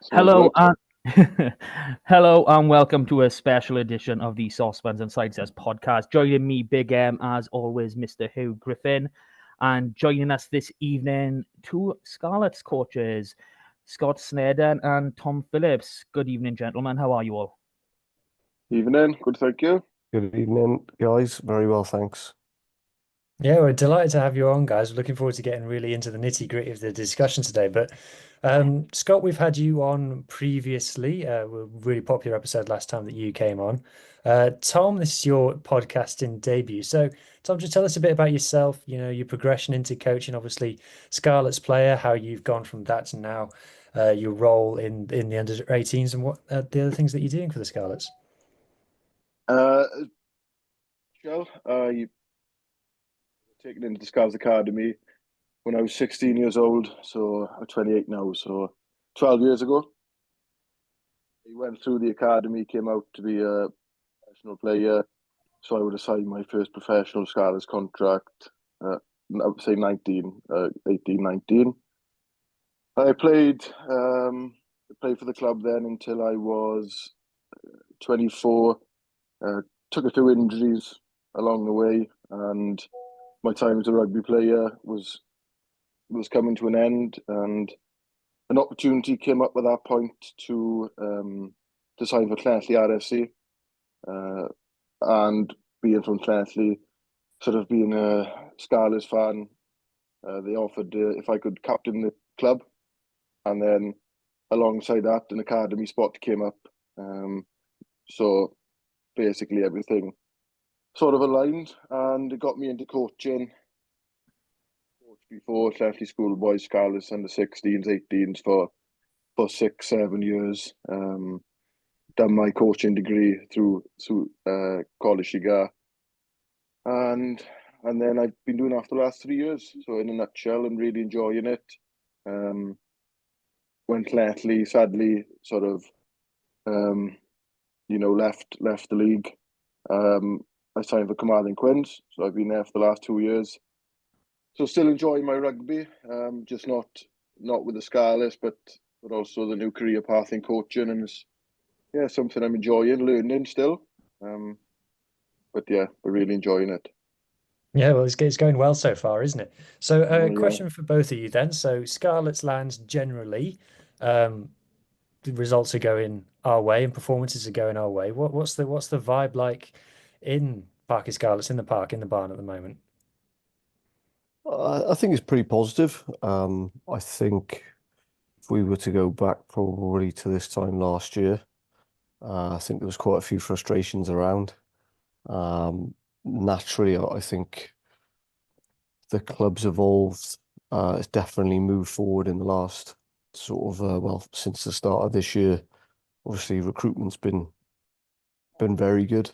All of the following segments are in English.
Smells Hello good. and hello and welcome to a special edition of the Sosbans and Sidesteps podcast. Joining me, Big M, as always, Mr. Huw Griffin, and joining us this evening, two Scarlets coaches, Scott Sneddon and Tom Phillips. Good evening, gentlemen. How are you all? Evening. Good, thank you. Good evening, guys. Very well, thanks. Yeah, we're delighted to have you on, guys. We're looking forward to getting really into the nitty-gritty of the discussion today. But Scott, we've had you on previously. A really popular episode last time that you came on. Tom, this is your podcasting debut. So, Tom, just tell us a bit about yourself, your progression into coaching, obviously Scarlets player, how you've gone from that to now your role in the under 18s and what the other things that you're doing for the Scarlets. Joe, you taken into the Scouts Academy when I was 16 years old, so I'm 28 now, so 12 years ago. He went through the academy, came out to be a professional player, so I would have signed my first professional Scarlets contract, I would say 18, 19. I played for the club then until I was 24. Took a few injuries along the way, and my time as a rugby player was coming to an end, and an opportunity came up at that point to sign for Llandovery RFC, and being from Llandovery, sort of being a Scarlets fan, they offered if I could captain the club, and then alongside that an academy spot came up, so basically everything sort of aligned, and it got me into coaching. Coached before Llandovery schoolboys, Scarlets under 16s, 18s for 6-7 years. Done my coaching degree through College Shigar, and then I've been doing it for the last 3 years. So in a nutshell, I'm really enjoying it. When Llandovery sadly sort of left the league, I signed for Carmarthen Quins, so I've been there for the last 2 years. So still enjoying my rugby, just not with the Scarlets, but also the new career path in coaching, and it's something I'm enjoying, learning still. But yeah, we're really enjoying it. Yeah, well, it's going well so far, isn't it? So, question Yeah. for both of you then. So, Scarlets lands generally, the results are going our way and performances are going our way. What's the vibe like in Parky Scarlets, in the park, in the barn at the moment? I think it's pretty positive. I think if we were to go back probably to this time last year, I think there was quite a few frustrations around. Naturally, I think the club's evolved. It's definitely moved forward in the last sort of since the start of this year. Obviously, recruitment's been very good.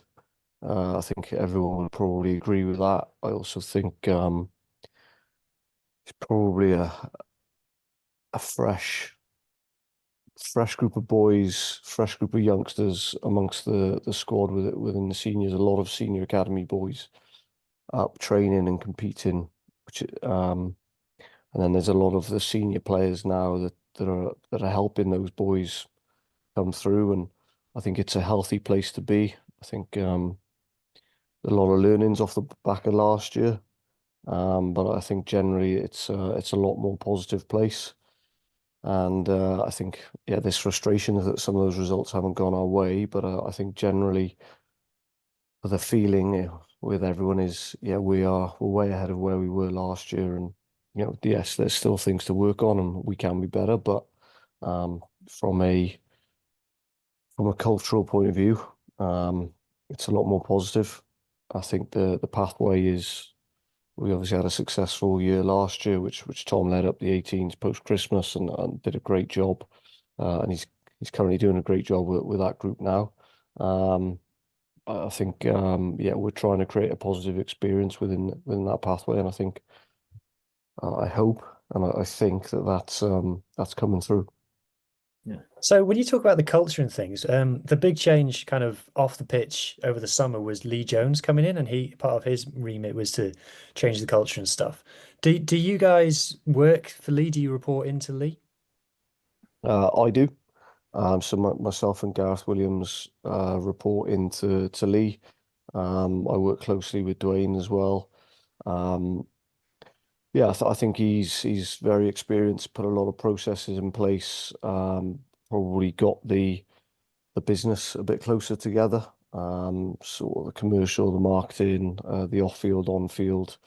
I think everyone would probably agree with that. I also think it's probably a fresh group of boys, fresh group of youngsters amongst the squad within the seniors. A lot of senior academy boys up training and competing, and then there's a lot of the senior players now that are helping those boys come through, and I think it's a healthy place to be. I think a lot of learnings off the back of last year, but I think generally it's a lot more positive place. And I think, there's frustration that some of those results haven't gone our way, but I think generally the feeling with everyone is, we're way ahead of where we were last year. And, yes, there's still things to work on and we can be better, but from a cultural point of view, it's a lot more positive. I think the pathway is, we obviously had a successful year last year, which Tom led up the 18s post Christmas and did a great job. And he's currently doing a great job with that group now. I think we're trying to create a positive experience within that pathway, and I think I hope and I think that's coming through. Yeah. So when you talk about the culture and things, the big change kind of off the pitch over the summer was Lee Jones coming in, and part of his remit was to change the culture and stuff. Do you guys work for Lee? Do you report into Lee? I do. So myself and Gareth Williams report into Lee. I work closely with Dwayne as well. Yeah, I think he's very experienced, put a lot of processes in place, probably got the business a bit closer together. Sort of the commercial, the marketing, the off-field, on-field,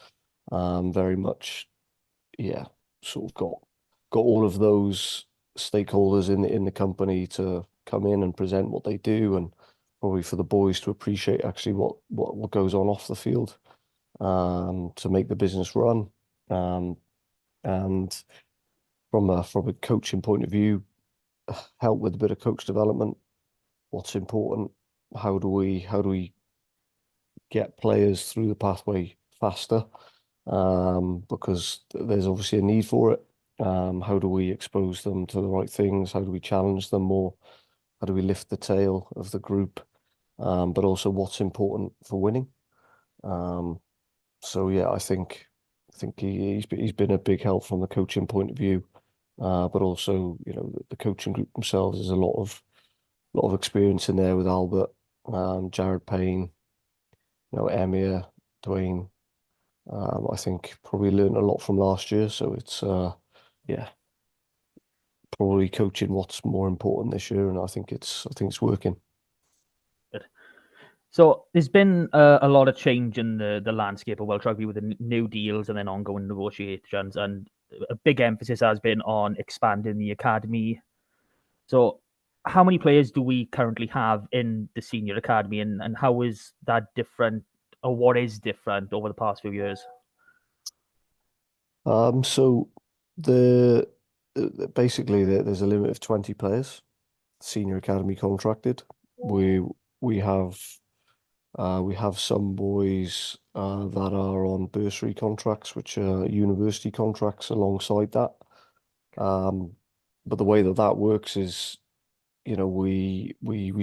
very much, yeah, sort of got all of those stakeholders in the company to come in and present what they do, and probably for the boys to appreciate actually what goes on off the field, to make the business run. And from a coaching point of view, help with a bit of coach development. What's important? How do we get players through the pathway faster? Because there's obviously a need for it. How do we expose them to the right things? How do we challenge them more? How do we lift the tail of the group? But also what's important for winning. So yeah, I think he's been a big help from the coaching point of view. But also, the coaching group themselves, there's a lot of experience in there with Albert, Jared Payne, Emir, Dwayne. I think probably learned a lot from last year. So it's yeah, probably coaching what's more important this year, and I think it's working. So there's been a lot of change in the landscape of Welsh rugby with the new deals and then ongoing negotiations, and a big emphasis has been on expanding the academy. So how many players do we currently have in the senior academy, and how is that different, or what is different over the past few years? So basically there's a limit of 20 players, senior academy contracted. We have some boys that are on bursary contracts, which are university contracts alongside that. But the way that works is, we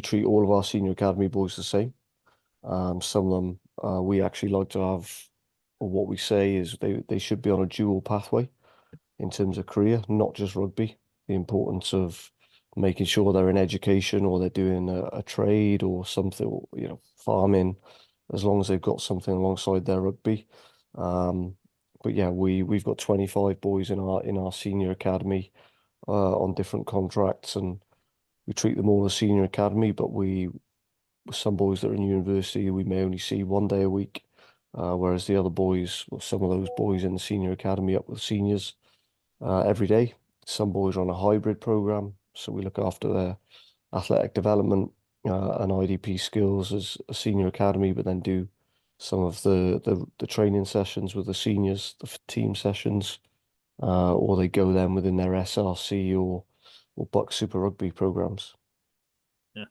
treat all of our senior academy boys the same. Some of them we actually like to have, or what we say is they should be on a dual pathway in terms of career, not just rugby. The importance of making sure they're in education or they're doing a trade or something, farming, as long as they've got something alongside their rugby. But yeah, we've got 25 boys in our senior academy on different contracts, and we treat them all as senior academy, but some boys that are in university, we may only see 1 day a week, whereas the other boys, some of those boys in the senior academy up with seniors every day. Some boys are on a hybrid program, so we look after their athletic development and IDP skills as a senior academy, but then do some of the training sessions with the seniors, the team sessions, or they go then within their SRC or Buck Super Rugby programs. Yeah.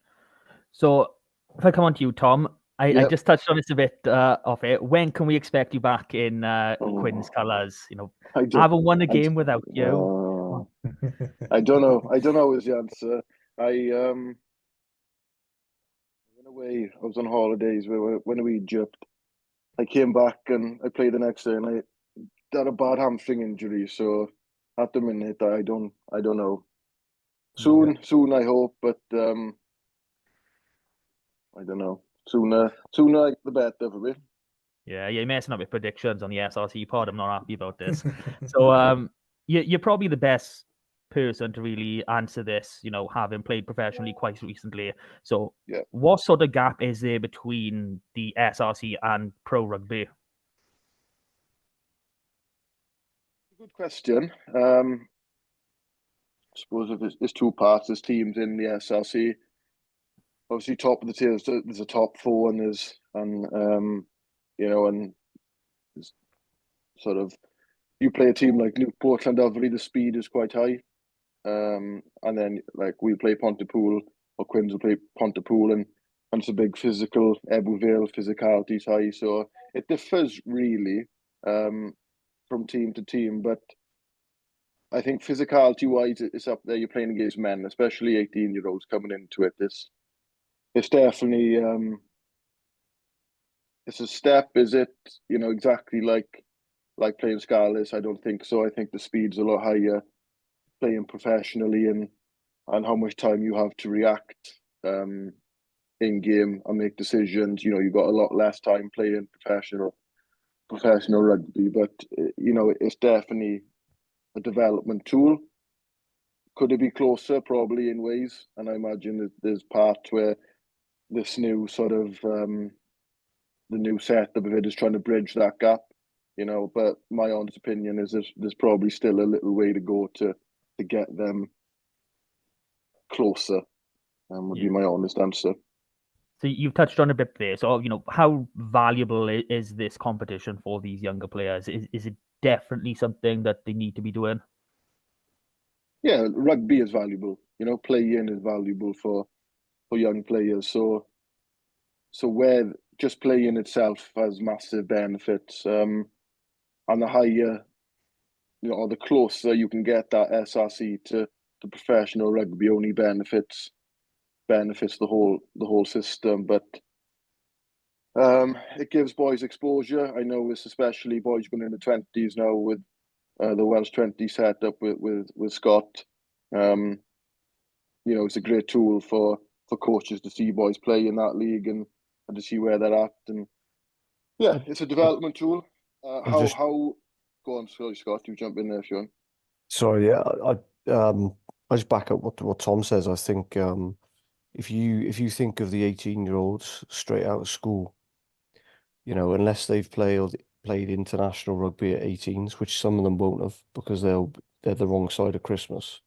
So if I come on to you, Tom, I just touched on this a bit off it. When can we expect you back in Quinn's colours? I haven't won a game without you. I don't know. I don't know is the answer. I went away. I was on holidays. We went to Egypt. I came back and I played the next day, and I got a bad hamstring injury. So at the minute, I don't know. Soon I hope, but I don't know. Sooner the better for me. Yeah, you're messing up your predictions on the SRC pod. I'm not happy about this. So you're probably the best person to really answer this, having played professionally quite recently. So what sort of gap is there between the SRC and pro rugby? Good question. I suppose if there's two parts, there's teams in the SRC. Obviously, top of the tier, there's a top four, and there's sort of, you play a team like Newport, Llandovery, the speed is quite high. And then like we play Pontypool, or Quins will play Pontypool, and it's a big physical, Eberystwyth physicality is high. So it differs really from team to team, but I think physicality wise, it's up there. You're playing against men, especially 18-year-olds coming into it. It's definitely it's a step. Is it exactly like playing Scarlets? I don't think so. I think the speed's a lot higher. Playing professionally and and how much time you have to react in game and make decisions. You've got a lot less time playing professional rugby, but it's definitely a development tool. Could it be closer? Probably in ways, and I imagine that there's parts where this new sort of the new setup of it is trying to bridge that gap. But my honest opinion is there's probably still a little way to go to get them closer. Would be my honest answer. So you've touched on a bit there. So, how valuable is this competition for these younger players? Is it definitely something that they need to be doing? Yeah, rugby is valuable. Playing is valuable for young players. So where just playing itself has massive benefits. And the higher, or the closer you can get that SRC to professional rugby, only benefits the whole system. But it gives boys exposure. I know it's especially boys going in the 20s now with the Welsh 20 set up with Scott. It's a great tool for coaches to see boys play in that league and to see where they're at. And yeah, it's a development tool. How? Go on, sorry, Scott. You jump in there if you want. Sorry, yeah, I just back up what Tom says. I think if you think of the 18-year-olds straight out of school, unless they've played international rugby at 18s, which some of them won't have because they're the wrong side of Christmas.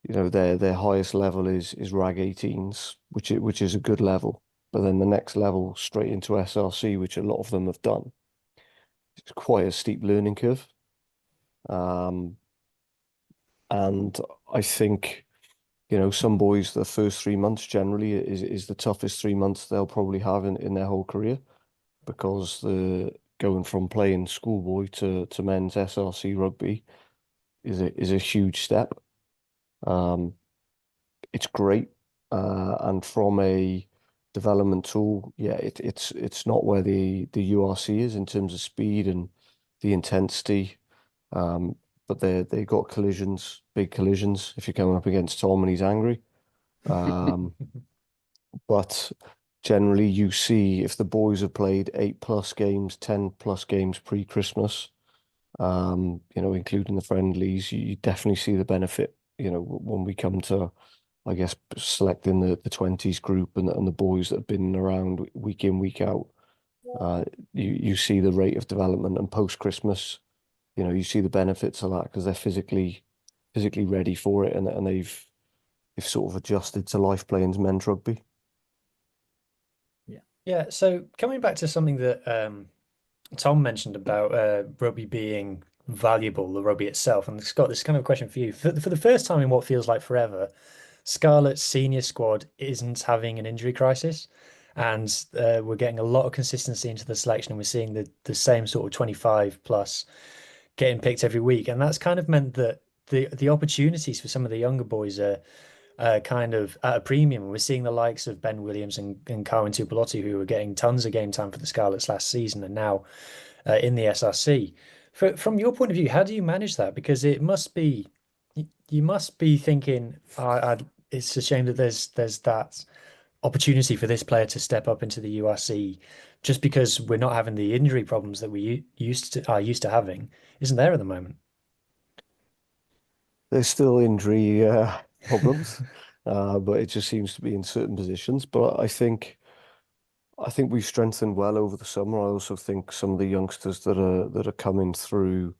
Their highest level is rag 18s, which is a good level. But then the next level straight into SRC, which a lot of them have done, it's quite a steep learning curve. And I think, some boys, the first 3 months generally is the toughest 3 months they'll probably have in their whole career, because the going from playing schoolboy to men's SRC rugby is a huge step. It's great, and from a development tool, yeah, it's not where the URC is in terms of speed and the intensity. But they got big collisions if you're coming up against Tom and he's angry. But generally you see if the boys have played 8+ games, 10+ games pre-Christmas, including the friendlies, you definitely see the benefit, when we come to, I guess, selecting the 20s group and the boys that have been around week in, week out. You see the rate of development, and post-Christmas, you see the benefits of that because they're physically ready for it, and they've sort of adjusted to life playing men's rugby. Yeah. So coming back to something that Tom mentioned about rugby being valuable, the rugby itself, and Scott, this is kind of a question for you. For the first time in what feels like forever, Scarlets senior squad isn't having an injury crisis, and we're getting a lot of consistency into the selection, and we're seeing the same sort of 25+ getting picked every week, and that's kind of meant that the opportunities for some of the younger boys are kind of at a premium. We're seeing the likes of Ben Williams and Carwyn Tupelotti, who were getting tons of game time for the Scarlets last season, and now in the SRC. From your point of view, how do you manage that? Because it must be, you must be thinking, it's a shame that there's that opportunity for this player to step up into the URC just because we're not having the injury problems that we used to having, isn't there at the moment? There's still injury problems, but it just seems to be in certain positions. But I think we've strengthened well over the summer. I also think some of the youngsters that are coming through,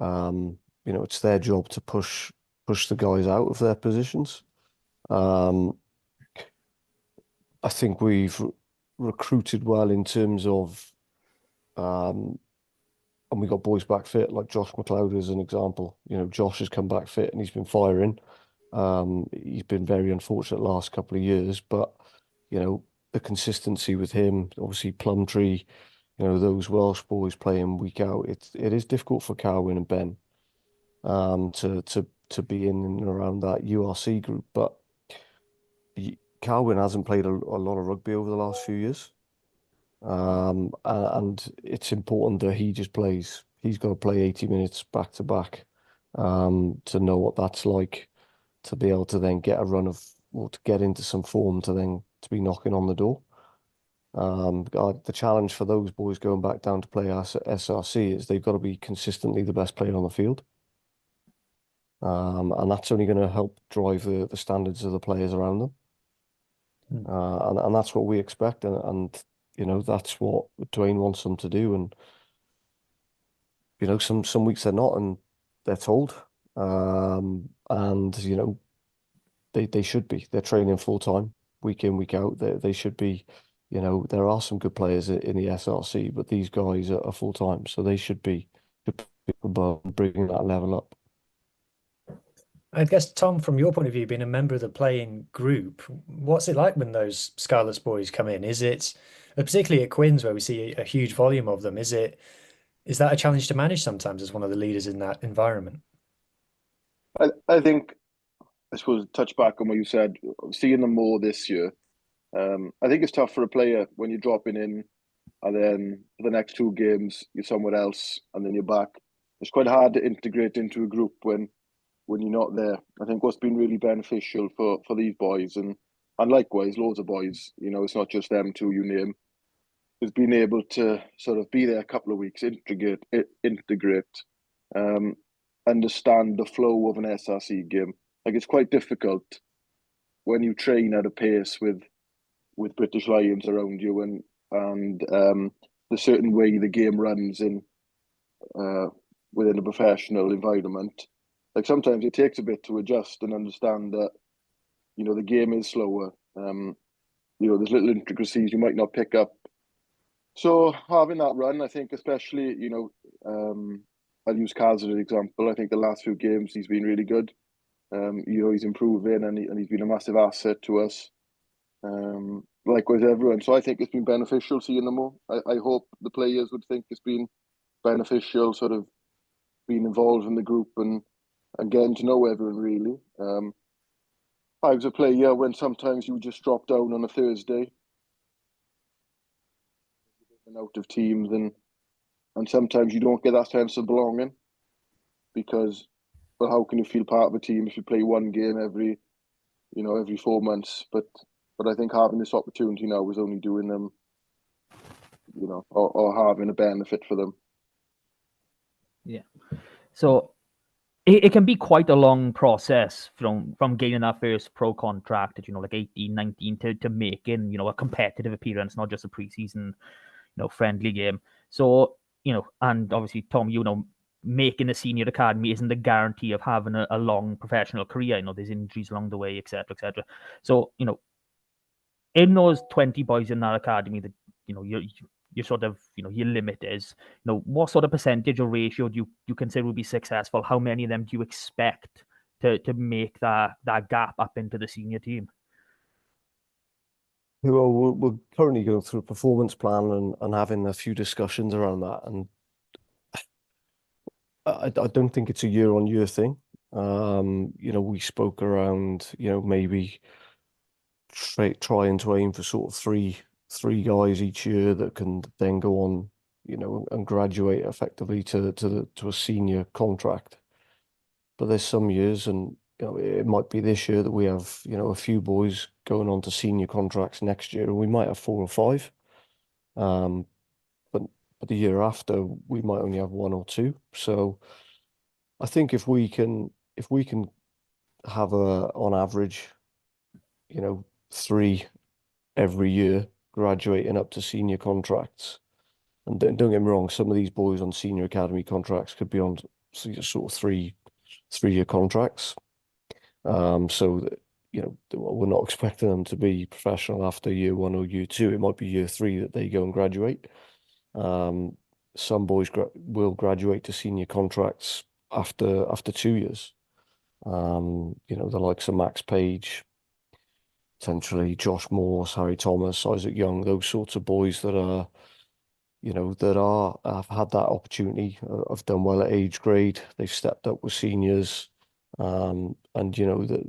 it's their job to push the guys out of their positions. I think we've recruited well in terms of, and we got boys back fit, like Josh McLeod as an example. Josh has come back fit and he's been firing. He's been very unfortunate last couple of years, but the consistency with him, obviously Plumtree, those Welsh boys playing week out. It is difficult for Carwyn and Ben to be in and around that URC group, but Carwyn hasn't played a lot of rugby over the last few years. And it's important that he just plays. He's got to play 80 minutes back to back to know what that's like. to be able to then get a run of, or to get into some form to then to be knocking on the door. The challenge for those boys going back down to play SRC is they've got to be consistently the best player on the field. And that's only going to help drive the standards of the players around them. And that's what we expect. And you know, that's what Dwayne wants them to do. And, you know, some weeks they're not, and they're told. And, you know, they should be. They're training full time, week in, week out. They should be, you know, there are some good players in the SRC, but these guys are full time. So they should be above bringing that level up. I guess, Tom, from your point of view, being a member of the playing group, what's it like when those Scarlets boys come in? Is it, particularly at Quins, where we see a huge volume of them, is that a challenge to manage sometimes as one of the leaders in that environment? I think, I suppose, touch back on what you said, seeing them more this year. I think it's tough for a player when you're dropping in and then for the next 2 games you're somewhere else and then you're back. It's quite hard to integrate into a group when you're not there. I think what's been really beneficial for these boys and likewise loads of boys, you know, it's not just them 2 you name, is being able to sort of be there a couple of weeks, integrate, understand the flow of an SRC game. Like, it's quite difficult when you train at a pace with British Lions around you and the certain way the game runs in within a professional environment. Like, sometimes it takes a bit to adjust and understand that, you know, the game is slower. You know, there's little intricacies you might not pick up. So having that run, I think, especially, you know, I'll use Kaz as an example. I think the last few games he's been really good. You know, he's improving and he's been a massive asset to us. Likewise, everyone. So I think it's been beneficial seeing them more. I hope the players would think it's been beneficial, sort of being involved in the group and getting to know everyone, really. I was a player when sometimes you just drop down on a Thursday and out of teams, and sometimes you don't get that sense of belonging because, well, how can you feel part of a team if you play 1 game every 4 months? But I think having this opportunity now is only doing them, you know, or having a benefit for them. Yeah. So it can be quite a long process from gaining that first pro contract at, you know, like 18, 19 to making, you know, a competitive appearance, not just a preseason, you know, friendly game. So, you know, and obviously, Tom, you know, making a senior academy isn't the guarantee of having a long professional career. You know, there's injuries along the way, etc., etc. So, you know, in those 20 boys in that academy that, you know, you're sort of, you know, your limit is, you know, what sort of percentage or ratio do you consider would be successful? How many of them do you expect to make that gap up into the senior team? Well, we're currently going through a performance plan and having a few discussions around that. And I don't think it's a year-on-year thing. You know, we spoke around, you know, maybe trying to aim for sort of three guys each year that can then go on, you know, and graduate effectively to a senior contract. But there's some years, and you know, it might be this year that we have, you know, a few boys going on to senior contracts next year, and we might have 4 or 5. But the year after we might only have 1 or 2. So I think if we can have on average, you know, 3 every year graduating up to senior contracts. And don't get me wrong, some of these boys on senior academy contracts could be on sort of 3-year contracts. So that, you know, we're not expecting them to be professional after year 1 or year 2. It might be year 3 that they go and graduate. Some boys will graduate to senior contracts after 2 years. You know, the likes of Max Page, potentially Josh Morse, Harry Thomas, Isaac Young, those sorts of boys that are, you know, have had that opportunity, have done well at age grade. They've stepped up with seniors, and you know that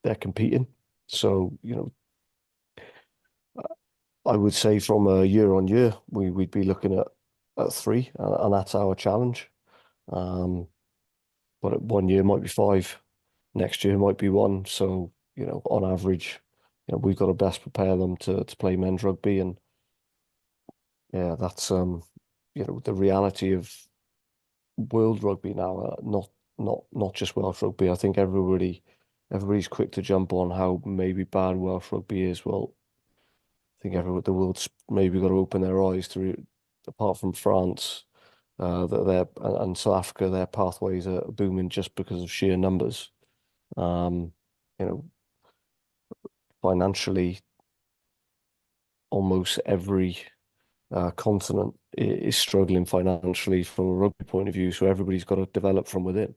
they're competing. So, you know, I would say from a year on year, we'd be looking at 3, and that's our challenge. But 1 year might be 5. Next year might be one. So, on average, we've got to best prepare them to play men's rugby. And yeah, that's the reality of world rugby now, not just Welsh rugby. I think everybody's quick to jump on how maybe bad Welsh rugby is. Well, I think the world's maybe got to open their eyes to, apart from France, and South Africa, their pathways are booming just because of sheer numbers. You know, financially, almost every continent is struggling financially from a rugby point of view, so everybody's got to develop from within.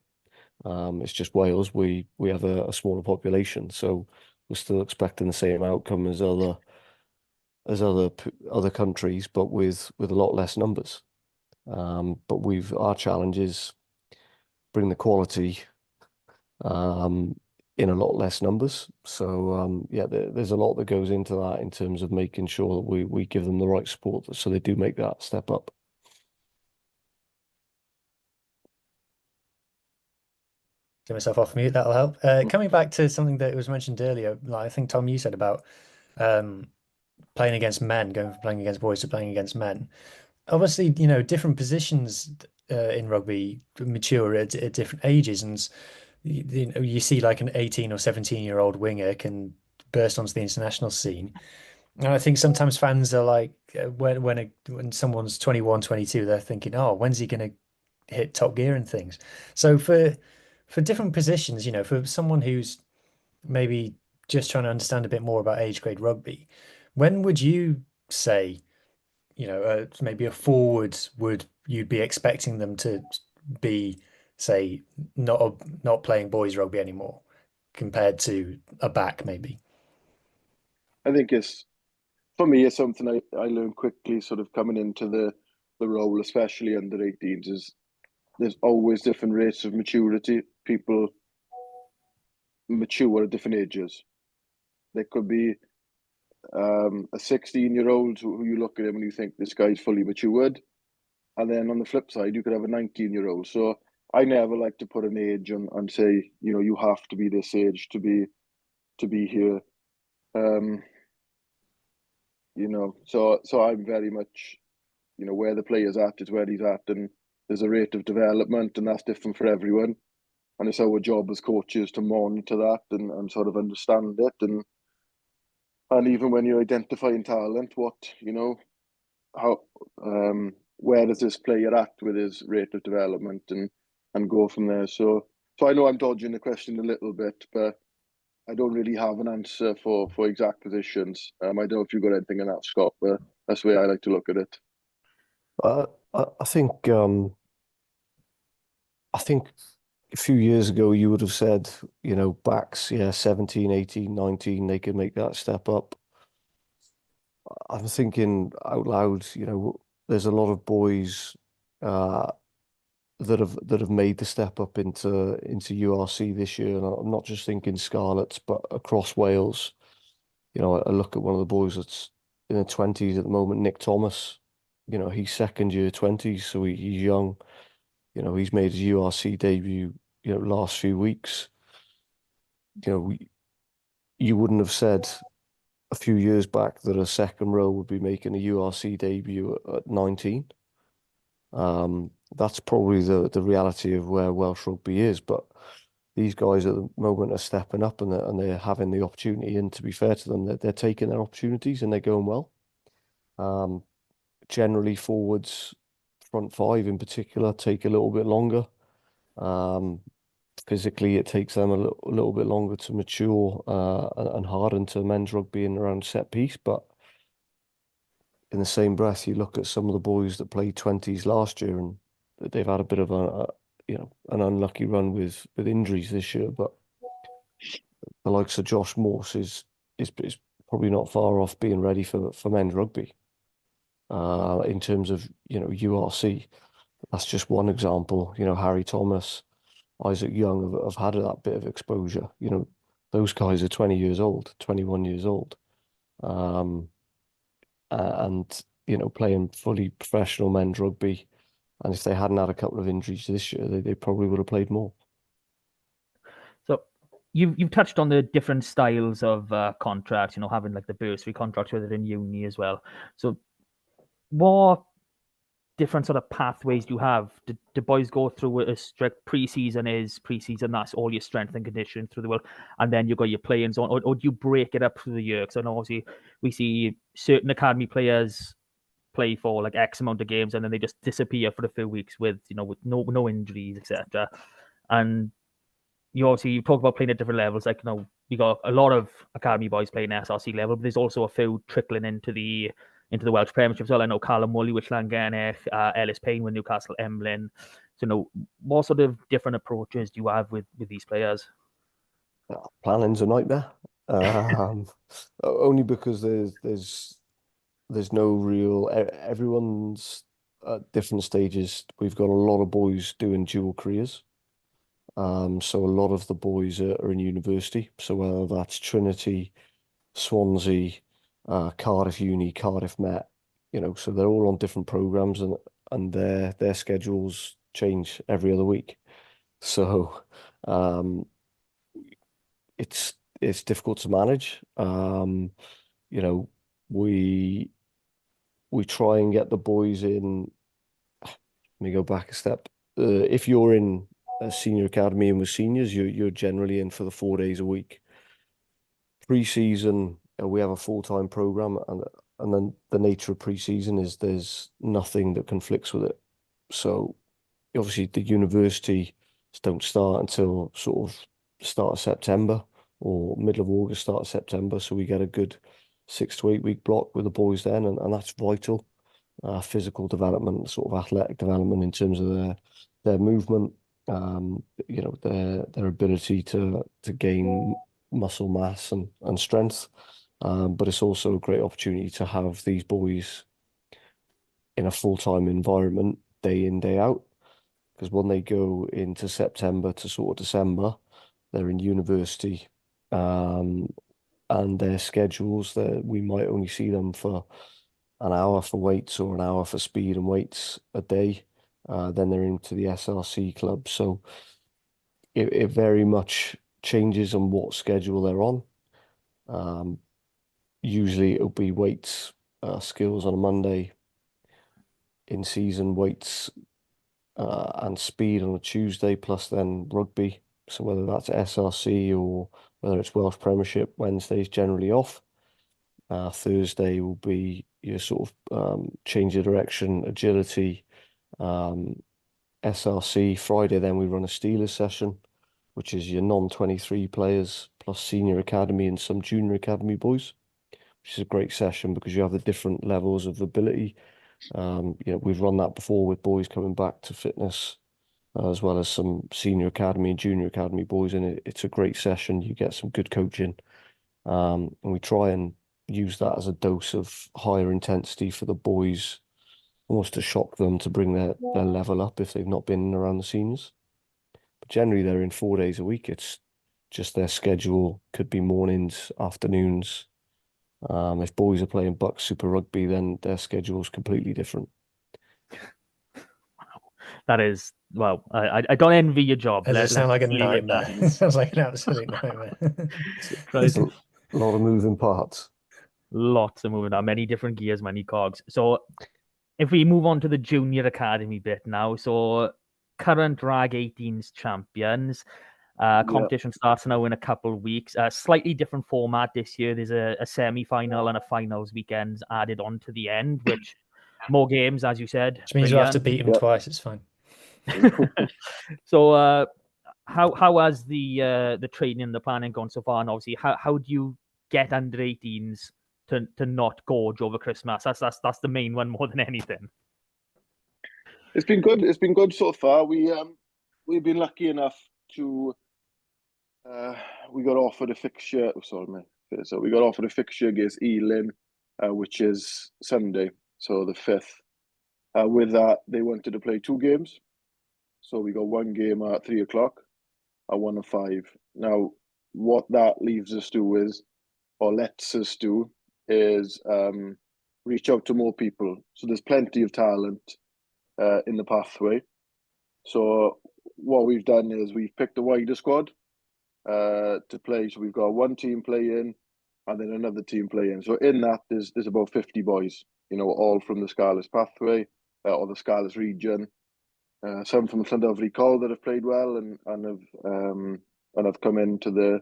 It's just Wales. We have a smaller population, so we're still expecting the same outcome as other countries, but with a lot less numbers. But our challenge is bring the quality in a lot less numbers. So there's a lot that goes into that in terms of making sure that we give them the right support so they do make that step up. Get myself off mute, that'll help. Coming back to something that was mentioned earlier, like I think Tom, you said about playing against men, going from playing against boys to playing against men. Obviously, different positions in rugby mature at different ages, and you see like an 18 or 17-year-old winger can burst onto the international scene. And I think sometimes fans are like, when someone's 21, 22, they're thinking, oh, when's he going to hit top gear and things. So for different positions, for someone who's maybe just trying to understand a bit more about age grade rugby, when would you say, maybe a forward you'd be expecting them to be, say, not playing boys rugby anymore compared to a back maybe? I think for me, it's something I learned quickly, sort of coming into the role, especially under 18s, is there's always different rates of maturity. People mature at different ages. There could be a 16-year-old who you look at him and you think this guy's fully matured. And then on the flip side, you could have a 19-year-old. So I never like to put an age on and say, you have to be this age to be here. So I'm very much, where the player's at is where he's at, and there's a rate of development, and that's different for everyone. And it's our job as coaches to monitor that and sort of understand it. And even when you're identifying talent, how where does this player at with his rate of development, and go from there. So I know I'm dodging the question a little bit, but I don't really have an answer for exact positions. I don't know if you've got anything on that, Scott, but that's the way I like to look at it. I think a few years ago you would have said, backs, 17, 18, 19, they could make that step up. I'm thinking out loud, there's a lot of boys that have made the step up into URC this year, and I'm not just thinking Scarlets, but across Wales. I look at one of the boys that's in the 20s at the moment, Nick Thomas. He's second year 20s, so he's young. He's made his URC debut, last few weeks. You wouldn't have said a few years back that a second row would be making a URC debut at 19. That's probably the reality of where Welsh rugby is. But these guys at the moment are stepping up, and they're having the opportunity. And to be fair to them, they're taking their opportunities and they're going well. Generally, forwards, front five in particular, take a little bit longer. Physically, it takes them a little bit longer to mature and harden to men's rugby and around set piece. But in the same breath, you look at some of the boys that played 20s last year, and they've had a bit of an unlucky run with injuries this year. But the likes of Josh Morse is probably not far off being ready for men's rugby. In terms of URC, that's just one example. Harry Thomas, Isaac Young have had that bit of exposure. Those guys are 20 years old, 21 years old. And playing fully professional men's rugby. And if they hadn't had a couple of injuries this year, they probably would have played more. So you've touched on the different styles of contracts, having like the bursary contracts within uni as well. So what different sort of pathways do you have? Do boys go through a strict pre-season, that's all your strength and conditioning through the world, and then you got your playing zone, or do you break it up through the year? Because I know obviously we see certain academy players play for like X amount of games and then they just disappear for a few weeks with with no injuries, etc. And you talk about playing at different levels. Like you got a lot of academy boys playing SRC level, but there's also a few trickling into the Welsh Premiership as well. I know Callum Woolley with Llandovery, Ellis Payne with Newcastle Emlyn. So what sort of different approaches do you have with these players? Planning's a nightmare. Only because there's no real, everyone's at different stages. We've got a lot of boys doing dual careers. So a lot of the boys are in university. So whether that's Trinity, Swansea, Cardiff Uni, Cardiff Met, so they're all on different programs and their schedules change every other week. So it's difficult to manage. We try and get the boys in. Let me go back a step. If you're in a senior academy and with seniors, you're generally in for the 4 days a week. Pre-season, we have a full-time program, and then the nature of pre-season is there's nothing that conflicts with it. So obviously the universities don't start until sort of start of September or middle of August, start of September. So we get a good 6 to 8 week block with the boys then, and that's vital. Physical development, sort of athletic development in terms of their movement, their ability to gain muscle mass and strength. But it's also a great opportunity to have these boys in a full-time environment day in, day out. Because when they go into September to sort of December, they're in university, and their schedules, that we might only see them for an hour for weights or an hour for speed and weights a day. Then they're into the SRC club. So it very much changes on what schedule they're on. Usually it'll be weights, skills on a Monday, in season weights and speed on a Tuesday, plus then rugby. So whether that's SRC or whether it's Welsh Premiership, Wednesday's generally off. Thursday will be your sort of change of direction, agility, SRC. Friday then we run a Steelers session, which is your non-23 players plus senior academy and some junior academy boys, which is a great session because you have the different levels of ability. We've run that before with boys coming back to fitness, as well as some senior academy and junior academy boys, and it's a great session. You get some good coaching, and we try and use that as a dose of higher intensity for the boys, almost to shock them to bring their level up if they've not been around the seniors. But generally they're in 4 days a week. It's just their schedule could be mornings, afternoons. If boys are playing Bucks Super Rugby, then their schedule is completely different. That is, well, I don't envy your job. Does it sound like a nightmare? It sounds like an absolute nightmare. There's a lot of moving parts. Lots of moving on, many different gears, many cogs. So if we move on to the junior academy bit now, so current Rag 18s champions. Competition starts now in a couple of weeks. Slightly different format this year. There's a semi-final and a finals weekend added on to the end, which more games, as you said. Which means you have to beat them twice. It's fine. So how has the training and the planning gone so far? And obviously, how do you get under 18s to not gorge over Christmas? That's the main one more than anything. It's been good. It's been good so far. We've been lucky enough to we got offered a fixture. So we got offered a fixture against Ealing, which is Sunday, so the 5th. With that, they wanted to play 2 games, so we got 1 game at 3 o'clock, and 1 at 5. Now, what that leaves us do is, or lets us do, is reach out to more people. So there's plenty of talent in the pathway. So what we've done is we've picked a wider squad. to play. So we've got one team playing and then another team playing. So in that, there's about 50 boys, all from the Scarlets pathway or the Scarlets region. Some from Llandovery Col that have played well and have come into the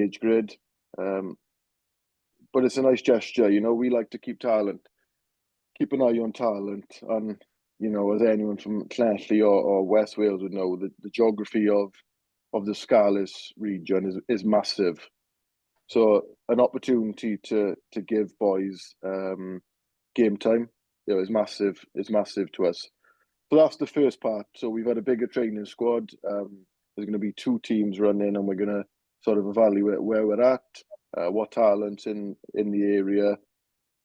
age grid. But it's a nice gesture, we like to keep an eye on talent. And, as anyone from Llanelli or West Wales would know, the geography of the Scarlets region is massive. So an opportunity to give boys game time, is massive. It's massive to us. So that's the first part. So we've had a bigger training squad. There's going to be 2 teams running, and we're going to sort of evaluate where we're at, what talent's in the area.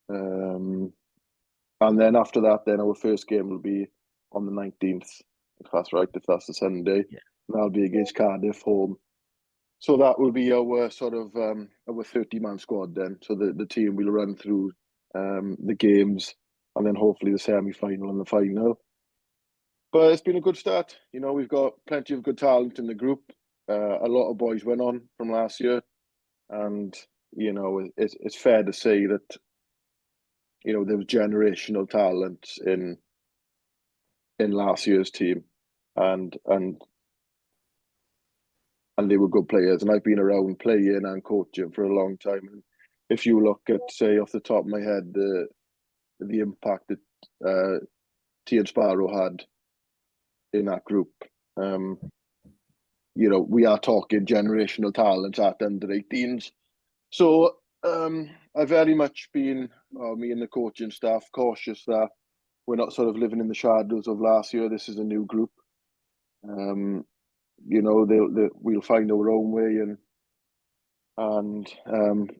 And then after that, then our first game will be on the 19th, if that's right, if that's the Sunday. Yeah. That'll be against Cardiff home. So that will be our sort of our 30-man squad then. So the team will run through the games and then hopefully the semi-final and the final. But it's been a good start. We've got plenty of good talent in the group. A lot of boys went on from last year. And, it's fair to say that, there was generational talent in last year's team. And they were good players. And I've been around playing and coaching for a long time. And if you look at, say, off the top of my head, the impact that T Sparrow had in that group, we are talking generational talent at under 18s. So I've very much been, me and the coaching staff, cautious that we're not sort of living in the shadows of last year. This is a new group. We'll find our own way and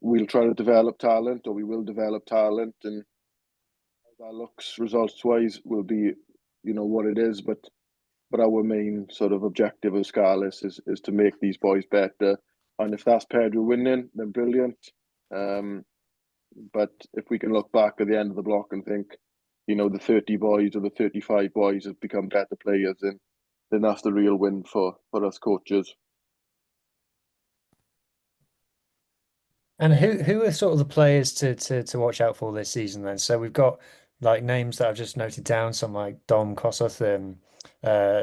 we'll try to develop talent, or we will develop talent, and how that looks results-wise will be, what it is. But our main sort of objective as Scarlets is to make these boys better. And if that's paired with winning, then brilliant. But if we can look back at the end of the block and think, the 30 boys or the 35 boys have become better players, then that's the real win for us coaches. And who are sort of the players to watch out for this season then? So we've got like names that I've just noted down, some like Dom Kossuth,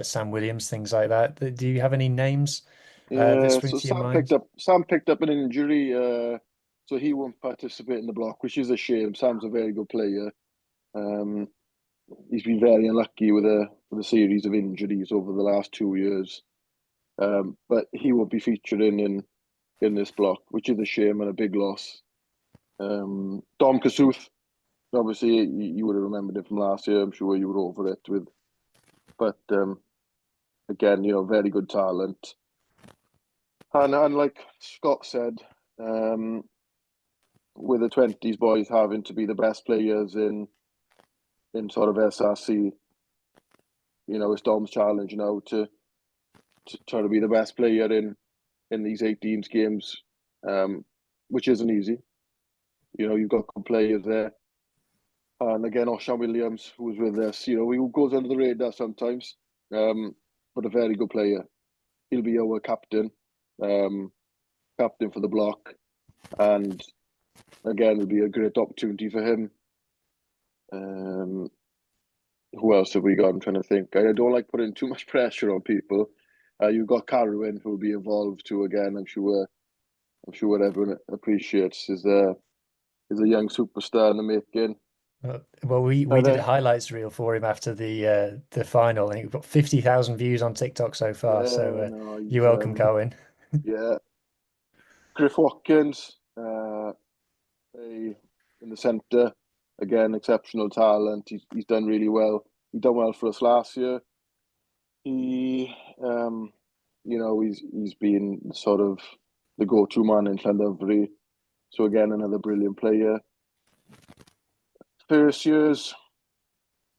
Sam Williams, things like that. Do you have any names that spring to your mind? Sam picked up an injury, so he won't participate in the block, which is a shame. Sam's a very good player. He's been very unlucky with a series of injuries over the last 2 years, but he won't be featuring in this block, which is a shame and a big loss. Dom Kossuth, obviously you would have remembered it from last year. I'm sure you were over it with, but again, very good talent. And like Scott said, with the 20s boys having to be the best players in sort of SRC, it's Dom's challenge now to try to be the best player in these 18s games, which isn't easy. You've got good players there. And again, Huw Williams, who was with us, he goes under the radar sometimes, but a very good player. He'll be our captain for the block. And again, it'll be a great opportunity for him. Who else have we got? I'm trying to think. I don't like putting too much pressure on people. You've got Carwyn, who will be involved too. Again, I'm sure everyone appreciates is a young superstar in the making. Well, we did a highlights reel for him after the final, and we've got 50,000 views on TikTok so far. Yeah, so you're welcome, Cohen. Yeah, Griff Watkins, in the centre, again, exceptional talent. He's done really well. He done well for us last year. He, he's been sort of the go-to man in Llandovery. So again, another brilliant player. First years,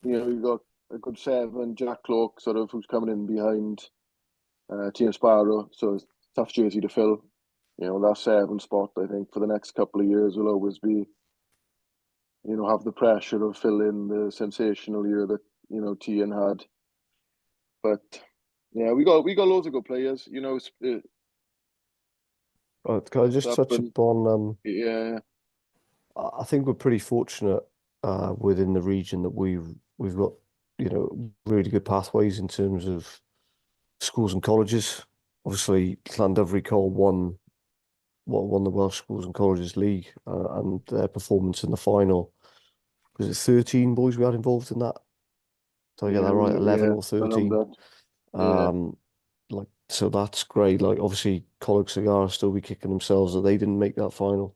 you've got a good 7, Jack Cloak, sort of, who's coming in behind T Sparrow. So it's a tough jersey to fill. That 7 spot, I think, for the next couple of years will always be, have the pressure of filling the sensational year that, Tian had. But yeah, we got loads of good players. Can I just touch happened. upon? Yeah, I think we're pretty fortunate within the region that we've got, really good pathways in terms of schools and colleges. Obviously, Llandovery Cole won the Welsh Schools and Colleges League, and their performance in the final, was it 13 boys we had involved in that? Did I get that right? 11 or 13? That. Yeah. So that's great. Like, obviously, Coleg Cigar still be kicking themselves that they didn't make that final.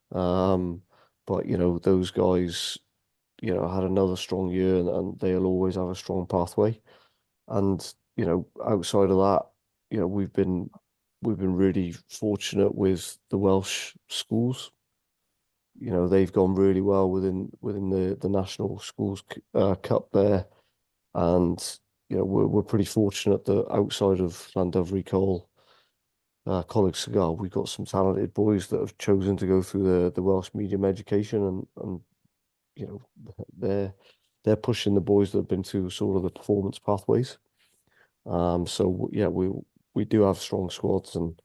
But those guys, had another strong year, and they'll always have a strong pathway. And outside of that, we've been really fortunate with the Welsh schools. They've gone really well within the National Schools Cup there, and we're pretty fortunate that outside of Llandovery Cole, Coleg Cigar, we've got some talented boys that have chosen to go through the Welsh medium education, and they're pushing the boys that have been through sort of the performance pathways. So yeah, we do have strong squads and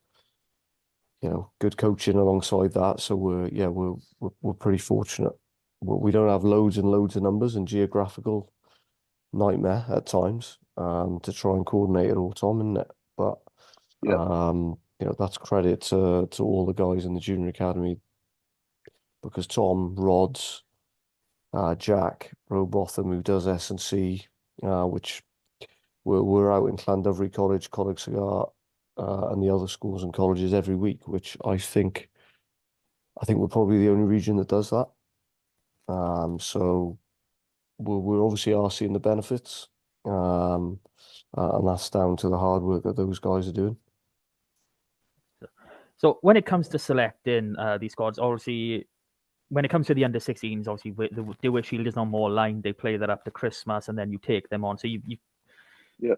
good coaching alongside that. So we're pretty fortunate. We don't have loads and loads of numbers and geographical nightmare at times to try and coordinate it all, Tom, isn't it? But that's credit to all the guys in the junior academy, because Tom, Rods, Jack, Robotham, who does S&C, which we're out in Llandovery College, Coleg Cigar, and the other schools and colleges every week, which I think we're probably the only region that does that. So we're obviously are seeing the benefits, and that's down to the hard work that those guys are doing. So when it comes to selecting these squads, obviously, when it comes to the under-16s, obviously the Dewar Shield is on more line. They play that up to Christmas, and then you take them on. So you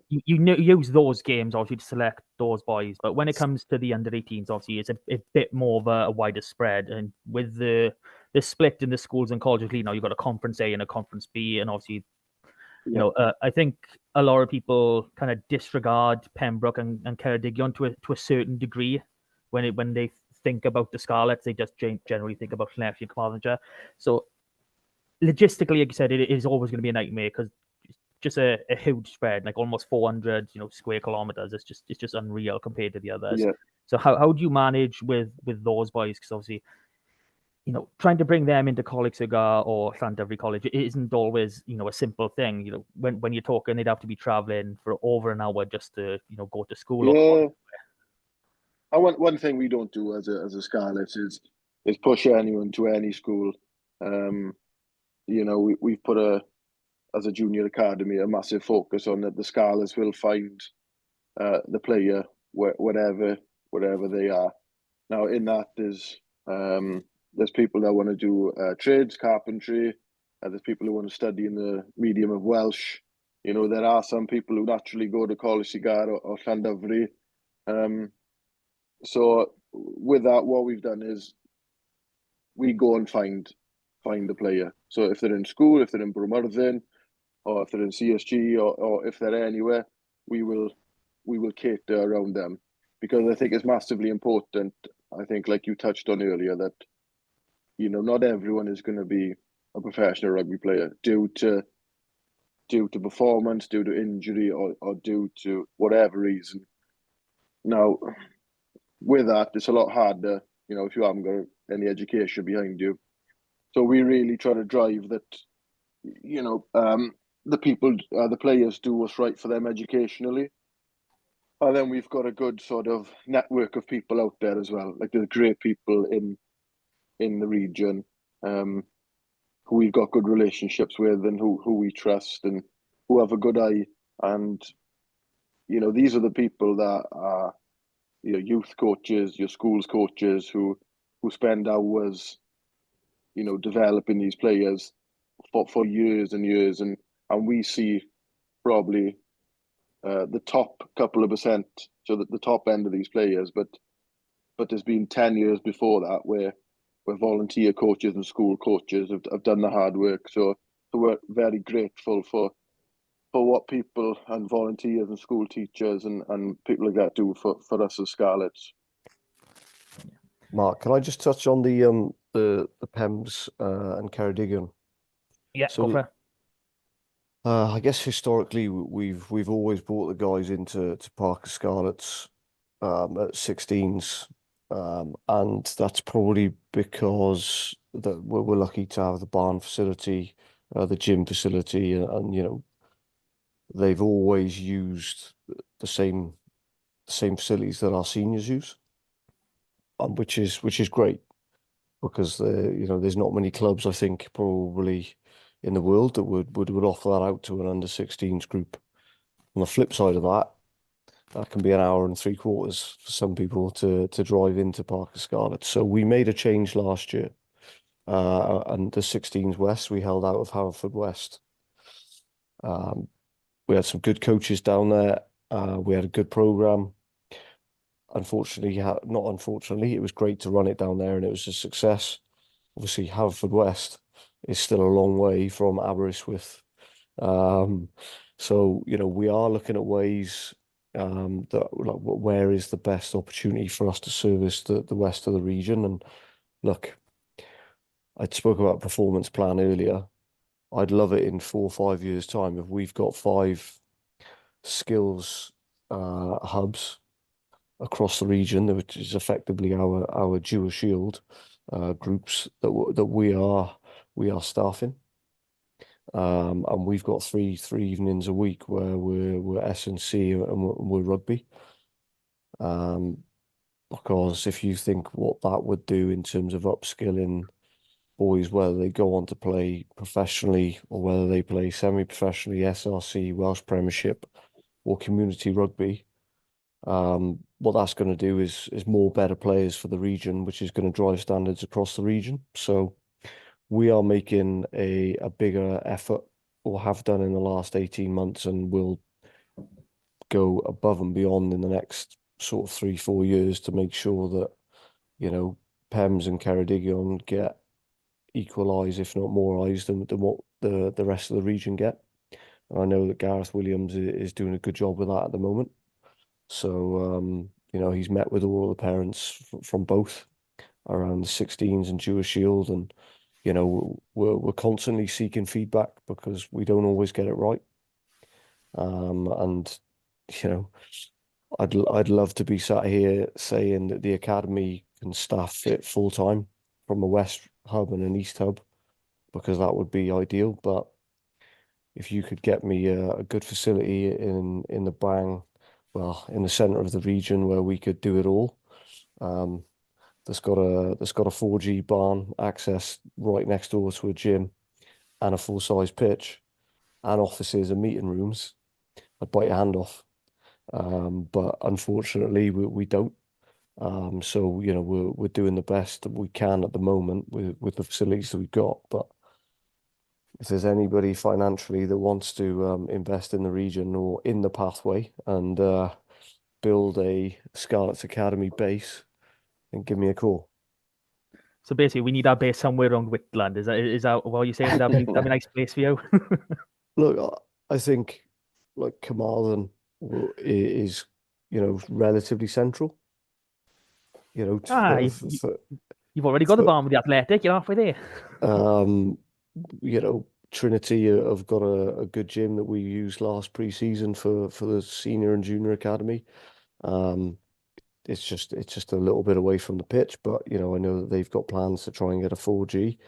use those games obviously to select those boys. But when it comes to the under-18s, obviously it's a bit more of a wider spread. And with the split in the schools and colleges league, now you've got a Conference A and a Conference B, and obviously, I think a lot of people kind of disregard Pembroke and Ceredigion to a certain degree when they think about the Scarlets. They just generally think about Llanelli and Carmarthenshire. So logistically, like you said, it is always going to be a nightmare because just a huge spread, like almost 400 square kilometers. It's just unreal compared to the others. Yeah. So how do you manage with those boys? Because obviously, trying to bring them into Coleg Cigar or Llandovery College, it isn't always a simple thing. When you're talking, they'd have to be traveling for over an hour just to go to school. Yeah. One thing we don't do as a Scarlets is push anyone to any school. We've put as a junior academy a massive focus on that the Scarlets will find the player whatever they are. Now in that there's people that want to do trades, carpentry. There's people who want to study in the medium of Welsh. There are some people who naturally go to Coleg Cigar or Llandovery. So with that, what we've done is we go and find the player. So if they're in school, if they're in Bromyrddin, or if they're in CSG, or if they're anywhere, we will cater around them, because I think it's massively important. I think, like you touched on earlier, that not everyone is going to be a professional rugby player due to performance, due to injury, or due to whatever reason. Now, with that, it's a lot harder, if you haven't got any education behind you. So we really try to drive that, the players do what's right for them educationally. And then we've got a good sort of network of people out there as well. Like, there's great people in the region who we've got good relationships with, and who we trust, and who have a good eye. And, these are the people that are your youth coaches, your schools coaches, who spend hours, developing these players for years and years. And we see probably the top couple of percent, so that the top end of these players, but there's been 10 years before that where volunteer coaches and school coaches have done the hard work. So we're very grateful for what people and volunteers and school teachers and people like that do for us as Scarlets. Mark, can I just touch on the Pems and Ceredigion? Yeah, So go for it. I guess historically we've always brought the guys into Parker Scarlets at 16s, and that's probably because that we're lucky to have the barn facility, the gym facility, and they've always used the same facilities that our seniors use, which is great because there's not many clubs I think probably in the world that would offer that out to an under 16s group. On the flip side of that can be an hour and 3/4 for some people to drive into Parker Scarlets. So we made a change last year, and the 16s West we held out of Haverfordwest. We had some good coaches down there. We had a good program. Unfortunately, not unfortunately, it was great to run it down there, and it was a success. Obviously, Haverfordwest is still a long way from Aberystwyth. So we are looking at ways that like where is the best opportunity for us to service the west of the region. And look, I spoke about performance plan earlier. I'd love it in 4 or 5 years' time if we've got 5 skills hubs across the region, which is effectively our dual shield groups that we are staffing. And we've got three evenings a week where we're S&C and we're rugby. Because if you think what that would do in terms of upskilling boys, whether they go on to play professionally or whether they play semi-professionally, SRC, Welsh Premiership, or community rugby, what that's going to do is more better players for the region, which is going to drive standards across the region. So we are making a bigger effort, or have done in the last 18 months, and will go above and beyond in the next sort of 3-4 years to make sure that, Pems and Ceredigion get equal eyes, if not more eyes, than what the rest of the region get. And I know that Gareth Williams is doing a good job with that at the moment. So, he's met with all the parents from both around the 16s and Jewish Shield, and we're constantly seeking feedback because we don't always get it right. And I'd love to be sat here saying that the academy can staff it full time from a West hub and an East hub, because that would be ideal. But if you could get me a good facility in the Bang, well, in the centre of the region where we could do it all, that's got a 4G barn access right next door to a gym and a full-size pitch and offices and meeting rooms, I'd bite your hand off. But unfortunately, we don't. So we're doing the best that we can at the moment with the facilities that we've got. But if there's anybody financially that wants to invest in the region or in the pathway and build a Scarlets Academy base, then give me a call. So basically, we need our base somewhere around Whitland. Is that what you're saying? That'd be a nice place for you. Look, I think like Carmarthen is relatively central. You've already got the barn with the Athletic. You're halfway there. Trinity have got a good gym that we used last pre-season for the senior and junior academy. It's just a little bit away from the pitch, but I know that they've got plans to try and get a 4G.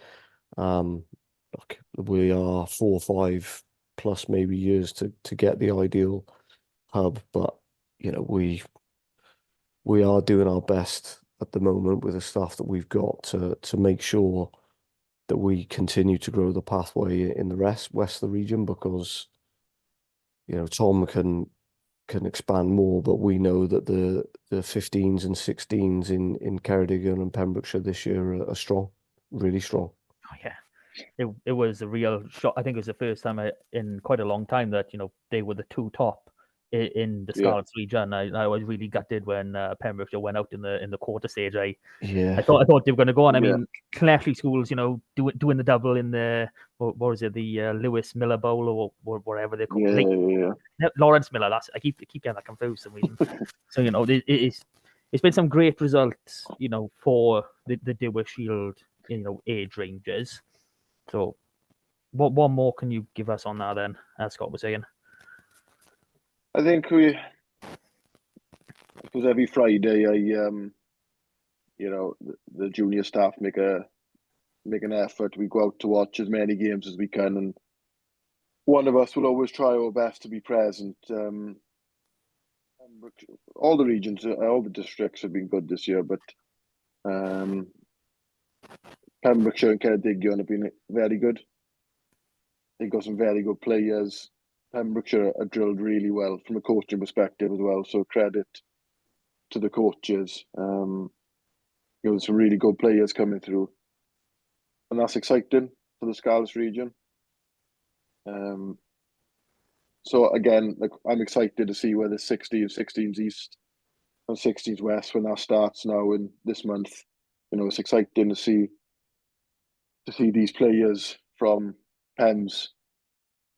Look, we are 4 or 5 plus maybe years to get the ideal hub, but we are doing our best at the moment with the staff that we've got to make sure that we continue to grow the pathway in the west of the region, because Tom can expand more, but we know that the 15s and 16s in Ceredigion and Pembrokeshire this year are strong, really strong. Oh yeah, it was a real shock. I think it was the first time in quite a long time that they were the 2 top in the Scarlets region. I was really gutted when Pembrokeshire went out in the quarter stage. I thought they were going to go on. I mean, Clefley schools, doing the double in the what was it, the Lewis Miller Bowl or whatever they call it. Lawrence Miller. I keep getting that confused for some reason. So it is it's been some great results, for the Dewar Shield, age ranges. So, what more can you give us on that then, as Scott was saying? I think because every Friday, the junior staff make an effort. We go out to watch as many games as we can, and one of us will always try our best to be present. All the regions, all the districts have been good this year, but Pembrokeshire and Ceredigion have been very good. They've got some very good players. Pembrokeshire are drilled really well from a coaching perspective as well, so credit to the coaches. There's some really good players coming through, and that's exciting for the Scarlets region. So again, I'm excited to see where the 16s East and 16s West, when that starts now in this month. It's exciting to see these players from Pems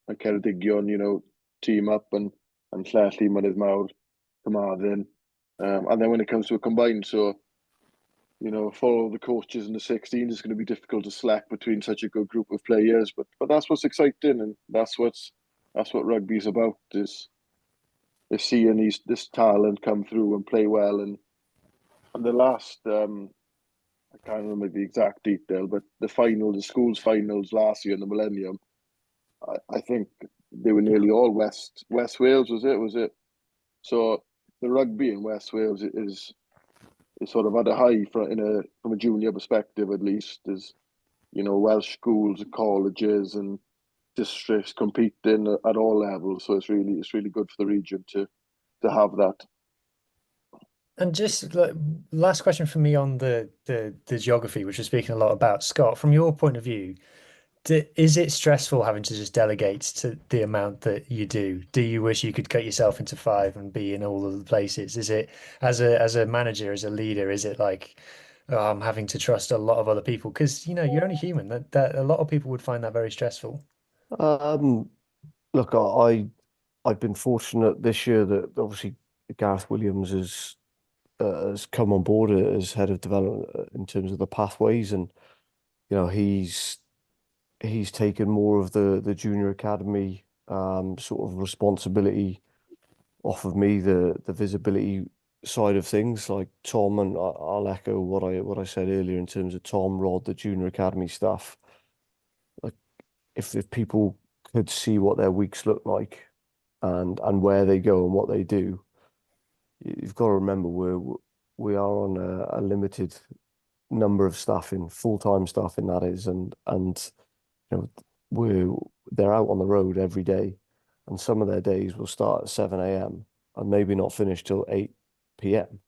and Ceredigion, team up and Llandovery, Mynydd Mawr, Carmarthen, and then when it comes to a combined, so for all the coaches in the 16s, it's going to be difficult to select between such a good group of players. But that's what's exciting, and that's what rugby's about, is seeing this talent come through and play well. And the last, I can't remember the exact detail, but the schools finals last year in the Millennium, I think they were nearly all West Wales. Was it? So the rugby in West Wales is sort of at a high from a junior perspective, at least. There's Welsh schools and colleges and districts competing at all levels, so it's really good for the region to have that. And just last question for me on the geography, which we're speaking a lot about, Scott. From your point of view, is it stressful having to just delegate to the amount that you do? Do you wish you could cut yourself into 5 and be in all of the places? Is it, as a manager, as a leader, is it like, oh, I'm having to trust a lot of other people? Because you're only human. That a lot of people would find that very stressful. Look, I've been fortunate this year that obviously Gareth Williams has come on board as head of development in terms of the pathways, and he's taken more of the junior academy sort of responsibility off of me, the visibility side of things. Like Tom, and I'll echo what I said earlier in terms of Tom, Rod, the junior academy staff. Like if people could see what their weeks look like and where they go and what they do, you've got to remember we are on a limited number of staffing, full-time staffing that is, and they're out on the road every day, and some of their days will start at 7 a.m. and maybe not finish till 8 p.m.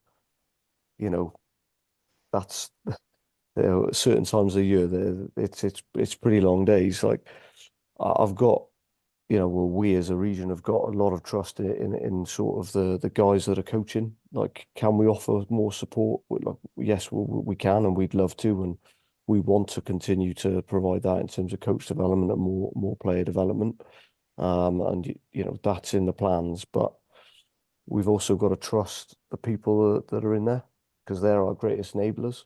That's certain times of the year it's pretty long days. Like I've got, we as a region have got a lot of trust in sort of the guys that are coaching. Like, can we offer more support? Like, yes, we can, and we'd love to, and we want to continue to provide that in terms of coach development and more player development. And that's in the plans, but we've also got to trust the people that are in there, because they're our greatest enablers.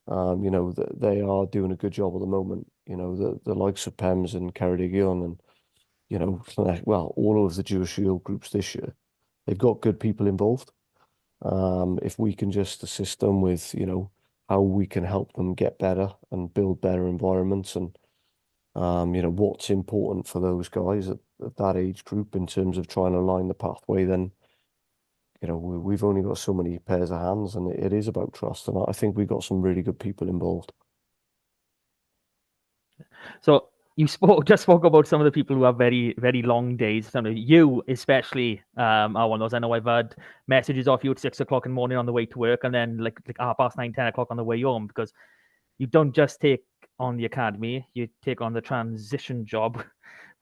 They are doing a good job at the moment. The likes of Pems and Ceredigion and all of the Jewish Shield groups this year, they've got good people involved. If we can just assist them with, how we can help them get better and build better environments, and what's important for those guys at that age group in terms of trying to line the pathway, then we've only got so many pairs of hands, and it is about trust. And I think we've got some really good people involved. So you just spoke about some of the people who have very, very long days. Some of you, especially, are one of those. I know I've had messages off you at 6 o'clock in the morning on the way to work, and then like 9:30, 10 o'clock on the way home, because you don't just take on the academy, you take on the transition job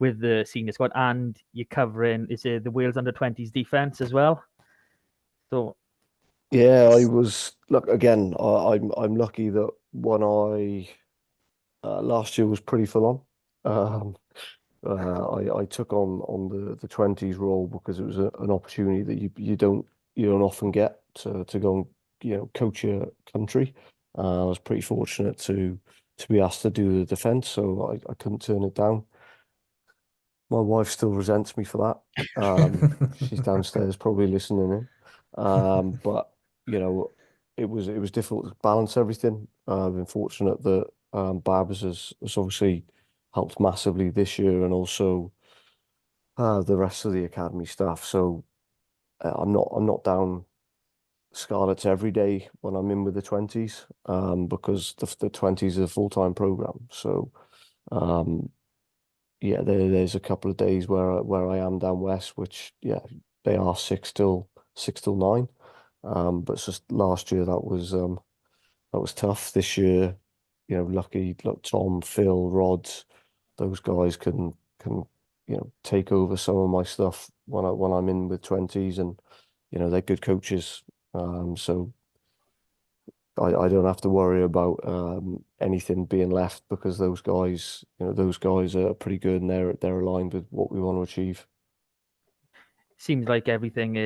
with the senior squad, and you're covering the Wales under-20s defense as well. So yeah, again, I'm lucky that when last year was pretty full on. I took on the 20s role because it was an opportunity that you don't often get to go and coach your country. I was pretty fortunate to be asked to do the defence, so I couldn't turn it down. My wife still resents me for that. She's downstairs probably listening in. But it was difficult to balance everything. I've been fortunate that Babs has obviously helped massively this year, and also the rest of the academy staff. So I'm not down Scarlets every day when I'm in with the 20s, because the 20s is a full-time program. So yeah, there's a couple of days where I am down west, which they are 6 till 9. But it's just last year that was tough. This year, lucky like Tom, Phil, Rods, those guys can take over some of my stuff when I'm in with 20s, and they're good coaches. So I don't have to worry about anything being left, because those guys are pretty good, and they're aligned with what we want to achieve. Seems like everything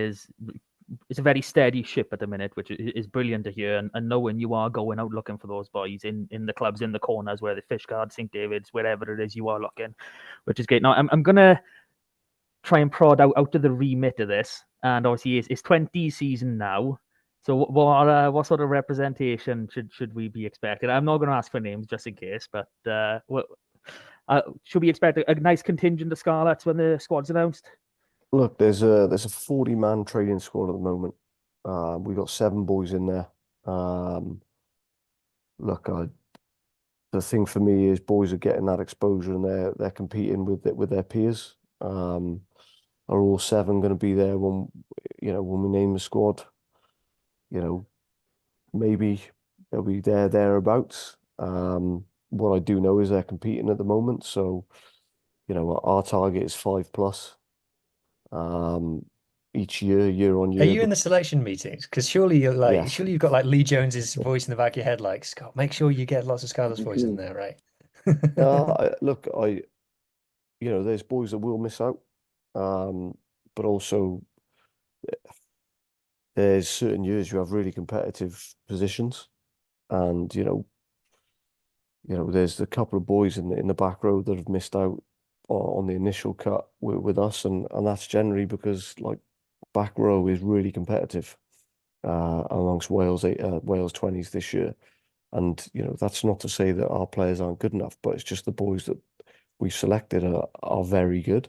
it's a very steady ship at the minute, which is brilliant to hear. And knowing you are going out looking for those boys in the clubs, in the corners, where the Fishguard, St. David's, wherever it is you are looking, which is great. Now I'm gonna try and prod out of the remit of this, and obviously it's 20 season now. So what sort of representation should we be expecting? I'm not going to ask for names just in case, but should we expect a nice contingent of Scarlets when the squad's announced? Look, there's a 40-man training squad at the moment. We've got 7 boys in there. Look, the thing for me is boys are getting that exposure, and they're competing with their peers. Are all 7 going to be there when we name the squad? Maybe they'll be thereabouts. What I do know is they're competing at the moment, so our target is 5+. Each year on year. Are you in the selection meetings? Because surely Yes. surely you've got like Lee Jones's voice in the back of your head, like, Scott, make sure you get lots of Scarlets boys in there, right? Look, there's boys that will miss out, but also there's certain years you have really competitive positions, and there's a couple of boys in the back row that have missed out on the initial cut with us, and that's generally because like back row is really competitive amongst Wales 20s this year. And that's not to say that our players aren't good enough, but it's just the boys that we've selected are very good.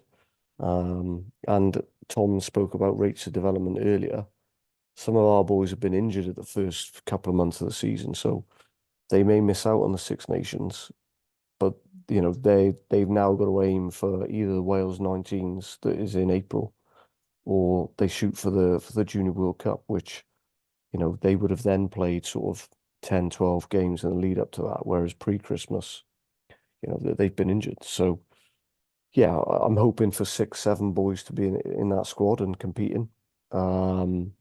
And Tom spoke about rates of development earlier. Some of our boys have been injured at the first couple of months of the season, so they may miss out on the Six Nations, but they've now got to aim for either the Wales 19s that is in April, or they shoot for the Junior World Cup, which they would have then played sort of 10, 12 games in the lead up to that, whereas pre-Christmas, they've been injured. So yeah, I'm hoping for 6, 7 boys to be in that squad and competing. I'm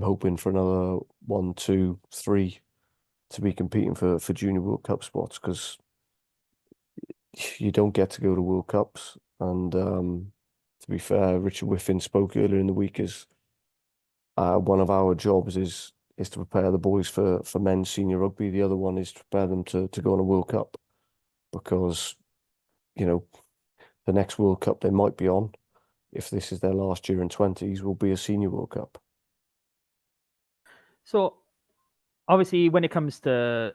hoping for another 1, 2, 3 to be competing for Junior World Cup spots, because you don't get to go to World Cups. And to be fair, Richard Whiffin spoke earlier in the week, is one of our jobs is to prepare the boys for men's senior rugby. The other one is to prepare them to go on a World Cup, because the next World Cup they might be on, if this is their last year in 20s, will be a Senior World Cup. So obviously when it comes to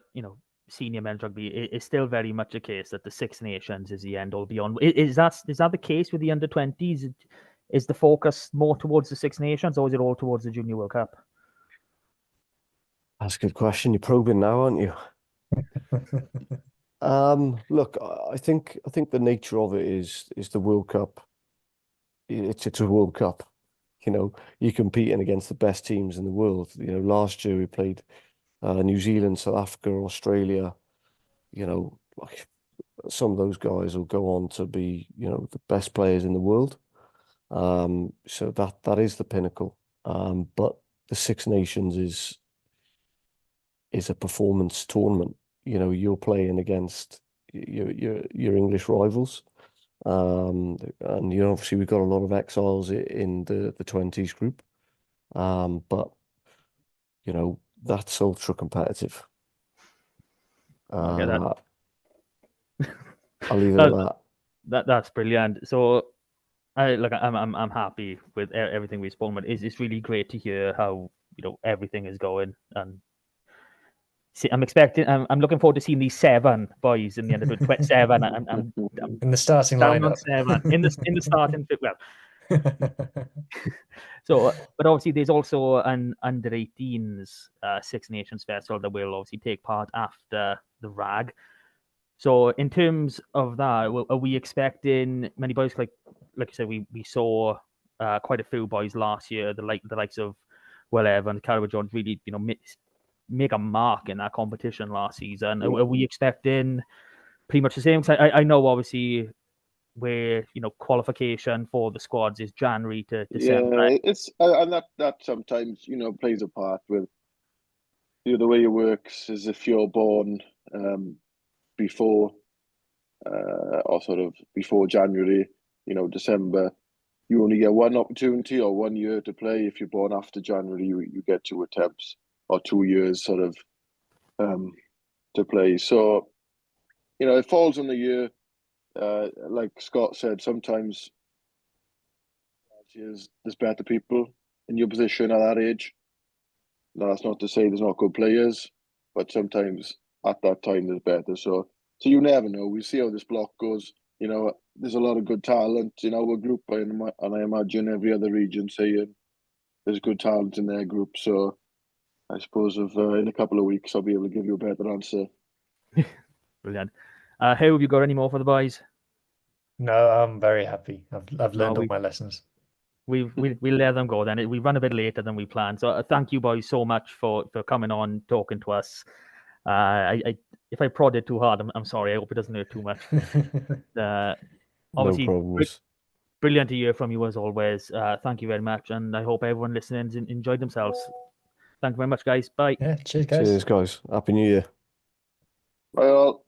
senior men's rugby, it's still very much a case that the Six Nations is the end all beyond. Is that the case with the under 20s? Is the focus more towards the Six Nations, or is it all towards the Junior World Cup? That's a good question. You're probing now, aren't you? Look, I think the nature of it is the World Cup. It's a World Cup. You're competing against the best teams in the world. Last year we played New Zealand, South Africa, Australia. Like some of those guys will go on to be, the best players in the world. So that is the pinnacle. But the Six Nations is a performance tournament. You're playing against your English rivals. And obviously we've got a lot of exiles in the 20s group. But you know, that's ultra competitive. Okay, I'll leave it at that. That's brilliant. So, I'm happy with everything we've spoken about. It's really great to hear how everything is going, and I'm looking forward to seeing these 7 boys in the end of 27. I'm in the starting down on lineup. 7 in the starting. Well, so, but obviously there's also an under 18s Six Nations Festival that will obviously take part after the RAG. So in terms of that, are we expecting many boys? Like you said, we saw quite a few boys last year. The likes of Will Evans, Carol Jones really make a mark in that competition last season. Are we expecting pretty much the same? 'Cause I know obviously where qualification for the squads is January to December. Yeah, it's and that sometimes plays a part with the way it works is if you're born before or sort of before January, December, you only get one opportunity or 1 year to play. If you're born after January, you get 2 attempts or 2 years sort of to play. So it falls on the year. Like Scott said, sometimes there's better people in your position at that age. Now, that's not to say there's not good players, but sometimes at that time there's better. So you never know. We see how this block goes. There's a lot of good talent in our group, and I imagine every other region saying there's good talent in their group. So I suppose in a couple of weeks I'll be able to give you a better answer. Brilliant. How have you got any more for the boys? No, I'm very happy. I've learned all my lessons. We let them go then. We run a bit later than we planned. So thank you boys so much for coming on, talking to us. If I prodded too hard, I'm sorry. I hope it doesn't hurt too much. Obviously, no problems. Brilliant to hear from you as always. Thank you very much, and I hope everyone listening enjoyed themselves. Thank you very much, guys. Bye. Yeah, cheers, guys. Cheers, guys. Happy New Year. Bye all.